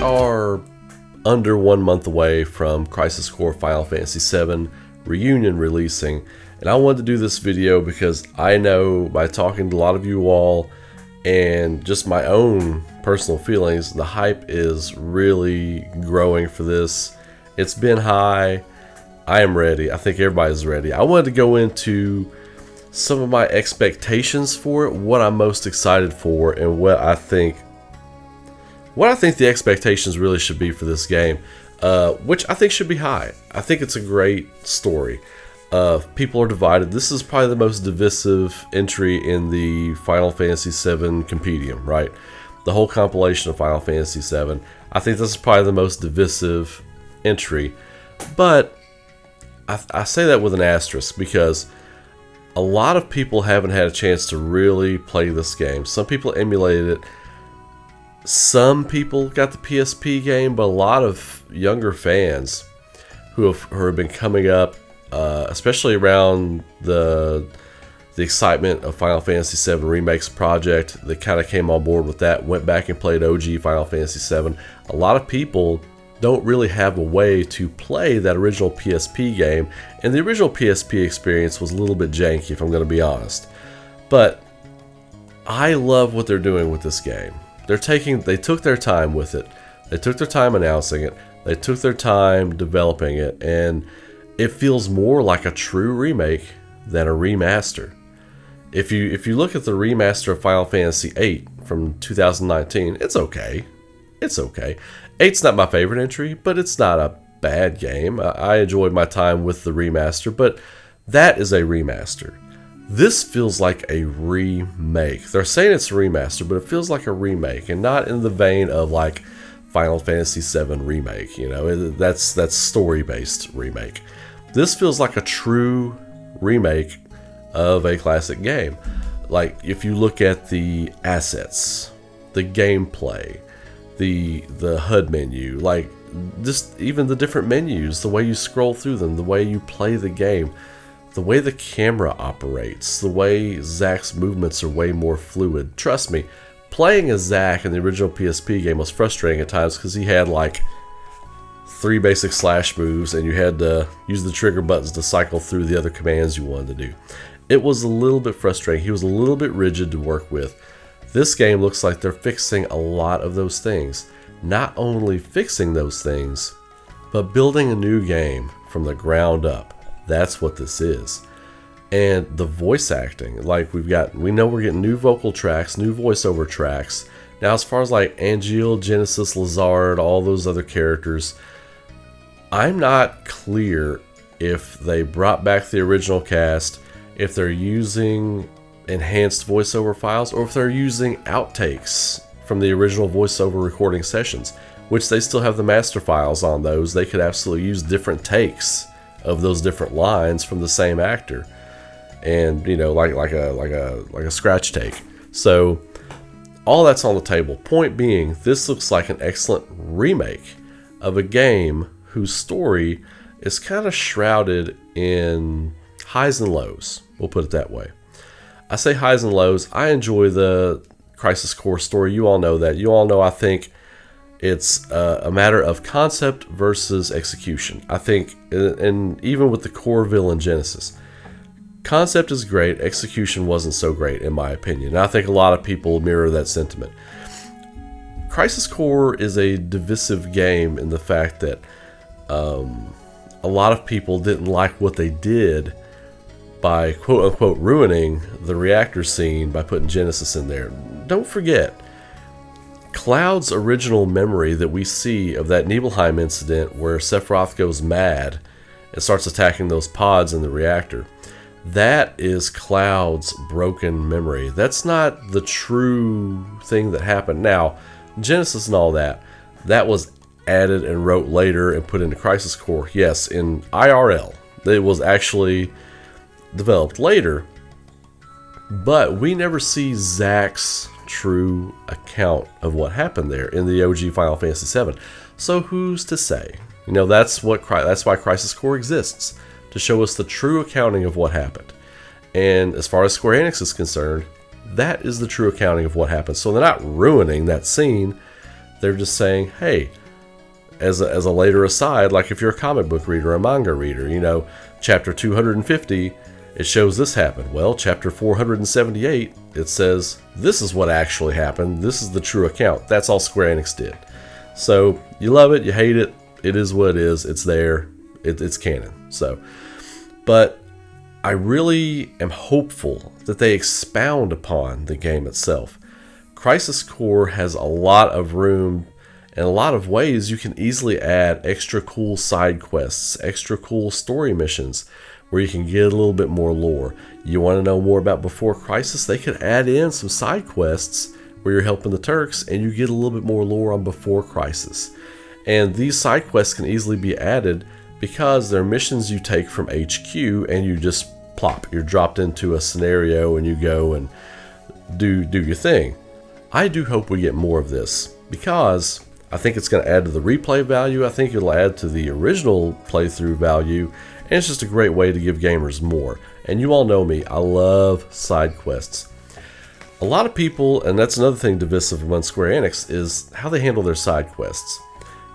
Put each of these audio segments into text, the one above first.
are under 1 month away from Crisis Core Final Fantasy VII Reunion releasing, and I wanted to do this video because I know by talking to a lot of you all and just my own personal feelings, the hype is really growing for this. It's been high. I am ready. I think everybody's ready. I wanted to go into some of my expectations for it, what I'm most excited for, and what I think the expectations really should be for this game, which I think should be high. I think it's a great story. People are divided. This is probably the most divisive entry in the Final Fantasy VII compendium, right? The whole compilation of Final Fantasy VII. I think this is probably the most divisive entry, but I say that with an asterisk because a lot of people haven't had a chance to really play this game. Some people emulated it. Some people got the PSP game, but a lot of younger fans who have been coming up, especially around the excitement of Final Fantasy VII Remake's project, they kind of came on board with that, went back and played OG Final Fantasy VII. A lot of people don't really have a way to play that original PSP game, and the original PSP experience was a little bit janky, if I'm going to be honest. But I love what they're doing with this game. They took their time with it. They took their time announcing it. They took their time developing it, and it feels more like a true remake than a remaster. If you look at the remaster of Final Fantasy VIII from 2019, it's okay. It's okay. 8's not my favorite entry, but it's not a bad game. I enjoyed my time with the remaster, but that is a remaster. This feels like a remake. They're saying it's a remaster, but it feels like a remake, and not in the vein of like Final Fantasy VII Remake. You know, that's story-based remake. This feels like a true remake of a classic game. Like if you look at the assets, the gameplay, the HUD menu, like just even the different menus, the way you scroll through them, the way you play the game, the way the camera operates, the way Zack's movements are way more fluid. Trust me, playing as Zack in the original PSP game was frustrating at times because he had like 3 basic slash moves and you had to use the trigger buttons to cycle through the other commands you wanted to do. It was a little bit frustrating. He was a little bit rigid to work with. This game looks like they're fixing a lot of those things. Not only fixing those things, but building a new game from the ground up. That's what this is. And the voice acting, like we know we're getting new vocal tracks, new voiceover tracks. Now as far as like Angeal, Genesis, Lazard, all those other characters, I'm not clear if they brought back the original cast, if they're using enhanced voiceover files, or if they're using outtakes from the original voiceover recording sessions, which they still have the master files on those. They could absolutely use different takes of those different lines from the same actor, and you know, like a scratch take. So all that's on the table. Point being, this looks like an excellent remake of a game whose story is kind of shrouded in highs and lows. We'll put it that way. I say highs and lows. I enjoy the Crisis Core story. You all know that. You all know I think it's a matter of concept versus execution. I think, and even with the core villain Genesis, concept is great. Execution wasn't so great in my opinion. And I think a lot of people mirror that sentiment. Crisis Core is a divisive game in the fact that a lot of people didn't like what they did by quote-unquote ruining the reactor scene by putting Genesis in there. Don't forget, Cloud's original memory that we see of that Nibelheim incident where Sephiroth goes mad and starts attacking those pods in the reactor, that is Cloud's broken memory. That's not the true thing that happened. Now, Genesis and all that was added and wrote later and put into Crisis Core. Yes, in IRL. It was actually developed later, but we never see Zack's true account of what happened there in the OG Final Fantasy VII. So who's to say? You know, that's why Crisis Core exists, to show us the true accounting of what happened. And as far as Square Enix is concerned, that is the true accounting of what happened. So they're not ruining that scene. They're just saying, hey, as a later aside, like if you're a comic book reader or a manga reader, you know, chapter 250, it shows this happened. Well, chapter 478, it says this is what actually happened. This is the true account. That's all Square Enix did. So you love it, you hate it. It is what it is. It's there. It's canon. So, but I really am hopeful that they expound upon the game itself. Crisis Core has a lot of room and a lot of ways you can easily add extra cool side quests, extra cool story missions where you can get a little bit more lore. You want to know more about Before Crisis? They could add in some side quests where you're helping the Turks and you get a little bit more lore on Before Crisis. And these side quests can easily be added because they're missions you take from HQ and you just plop. You're dropped into a scenario and you go and do your thing. I do hope we get more of this because I think it's going to add to the replay value. I think it'll add to the original playthrough value. And it's just a great way to give gamers more. And you all know me, I love side quests. A lot of people, and that's another thing divisive among Square Enix, is how they handle their side quests.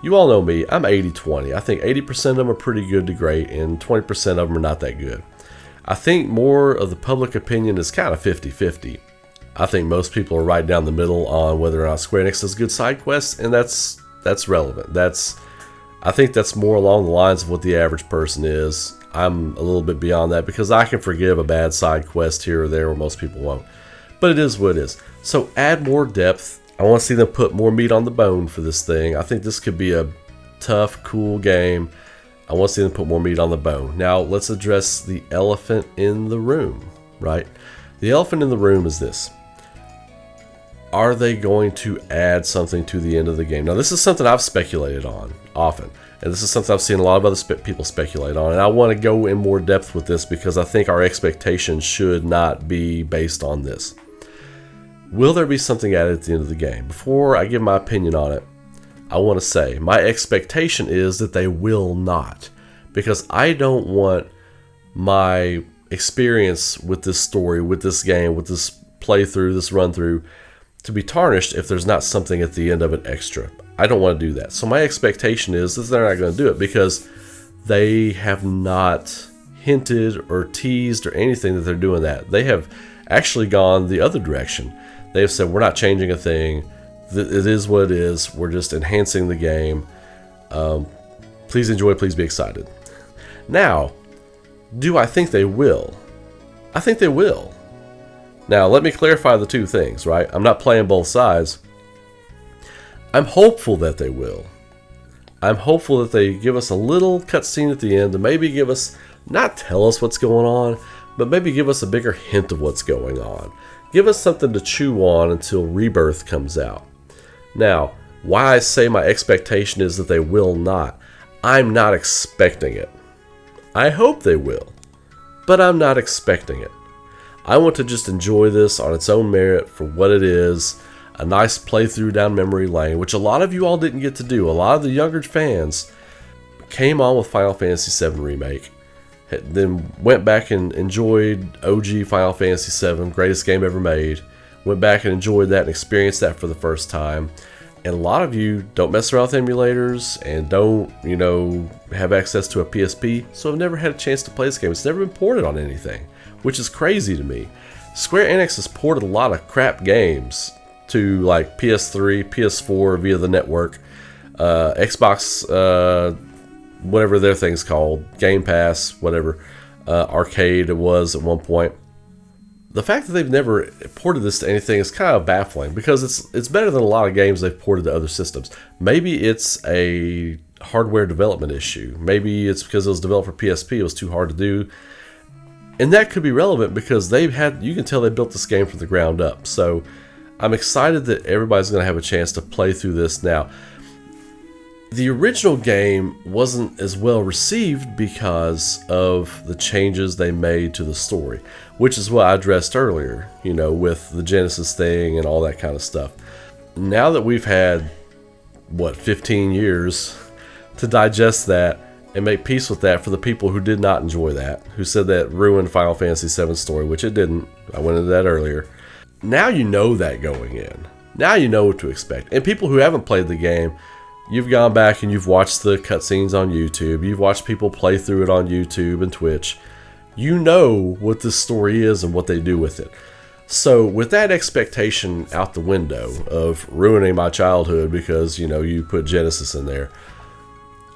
You all know me, I'm 80-20. I think 80% of them are pretty good to great, and 20% of them are not that good. I think more of the public opinion is kind of 50-50. I think most people are right down the middle on whether or not Square Enix does good side quests, and that's relevant. I think that's more along the lines of what the average person is. I'm a little bit beyond that because I can forgive a bad side quest here or there where most people won't. But it is what it is. So add more depth. I want to see them put more meat on the bone for this thing. I think this could be a tough, cool game. I want to see them put more meat on the bone. Now let's address the elephant in the room, right? The elephant in the room is this. Are they going to add something to the end of the game? Now, this is something I've speculated on often, and this is something I've seen a lot of other people speculate on, and I want to go in more depth with this because I think our expectations should not be based on this. Will there be something added at the end of the game? Before I give my opinion on it, I want to say my expectation is that they will not, because I don't want my experience with this story, with this game, with this playthrough, this run-through, to be tarnished if there's not something at the end of it extra. I don't want to do that. So my expectation is that they're not going to do it because they have not hinted or teased or anything that they're doing that. They have actually gone the other direction. They have said, we're not changing a thing. It is what it is. We're just enhancing the game. Please enjoy, please be excited. Now, do I think they will? I think they will. Now, let me clarify the two things, right? I'm not playing both sides. I'm hopeful that they will. I'm hopeful that they give us a little cutscene at the end to maybe give us, not tell us what's going on, but maybe give us a bigger hint of what's going on. Give us something to chew on until Rebirth comes out. Now, why I say my expectation is that they will not. I'm not expecting it. I hope they will, but I'm not expecting it. I want to just enjoy this on its own merit for what it is, a nice playthrough down memory lane, which a lot of you all didn't get to do. A lot of the younger fans came on with Final Fantasy VII Remake, then went back and enjoyed OG Final Fantasy VII, greatest game ever made, went back and enjoyed that and experienced that for the first time. And a lot of you don't mess around with emulators and don't, have access to a PSP, so have never had a chance to play this game. It's never been ported on anything, which is crazy to me. Square Enix has ported a lot of crap games to like PS3, PS4 via the network, Xbox, whatever their thing's called, Game Pass, whatever, arcade it was at one point. The fact that they've never ported this to anything is kind of baffling because it's better than a lot of games they've ported to other systems. Maybe it's a hardware development issue. Maybe it's because it was developed for PSP, it was too hard to do. And that could be relevant because you can tell they built this game from the ground up. So I'm excited that everybody's going to have a chance to play through this now. The original game wasn't as well received because of the changes they made to the story, which is what I addressed earlier, with the Genesis thing and all that kind of stuff. Now that we've had, 15 years to digest that and make peace with that for the people who did not enjoy that, who said that ruined Final Fantasy VII story, which it didn't. I went into that earlier. Now you know that going in. Now you know what to expect. And people who haven't played the game, you've gone back and you've watched the cutscenes on YouTube. You've watched people play through it on YouTube and Twitch. You know what this story is and what they do with it. So with that expectation out the window of ruining my childhood because, you know, you put Genesis in there,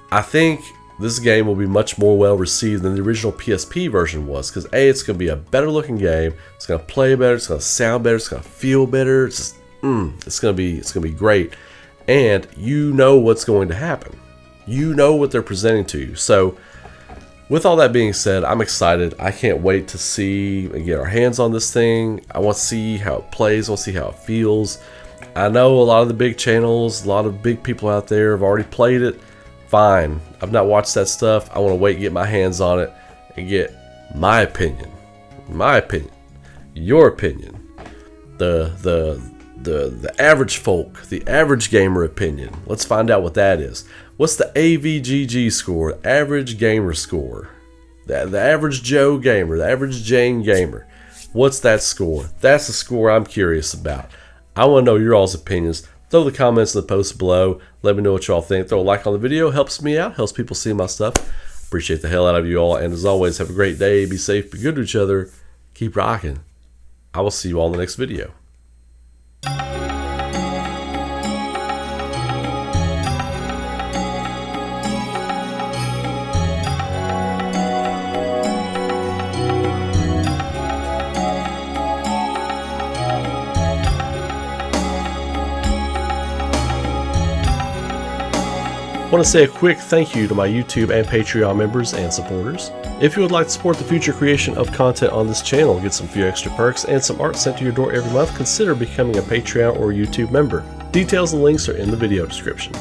I think this game will be much more well received than the original PSP version was, because A, it's going to be a better looking game, it's going to play better, it's going to sound better, it's going to feel better, it's just, it's going to be great, and you know what's going to happen. You know what they're presenting to you. So with all that being said, I'm excited. I can't wait to see and get our hands on this thing. I want to see how it plays, I want to see how it feels. I know a lot of the big channels, a lot of big people out there have already played it. Fine, I've not watched that stuff. I want to wait and get my hands on it and get my opinion, your opinion, the average folk, the average gamer opinion. Let's find out what that is. What's the AVGG score, the average gamer score, the average Joe gamer, the average Jane gamer? What's that score? That's the score I'm curious about. I want to know your all's opinions. Throw the comments in the post below. Let me know what y'all think. Throw a like on the video. Helps me out. Helps people see my stuff. Appreciate the hell out of you all. And as always, have a great day. Be safe. Be good to each other. Keep rocking. I will see you all in the next video. I want to say a quick thank you to my YouTube and Patreon members and supporters. If you would like to support the future creation of content on this channel, get some few extra perks and some art sent to your door every month, consider becoming a Patreon or YouTube member. Details and links are in the video description.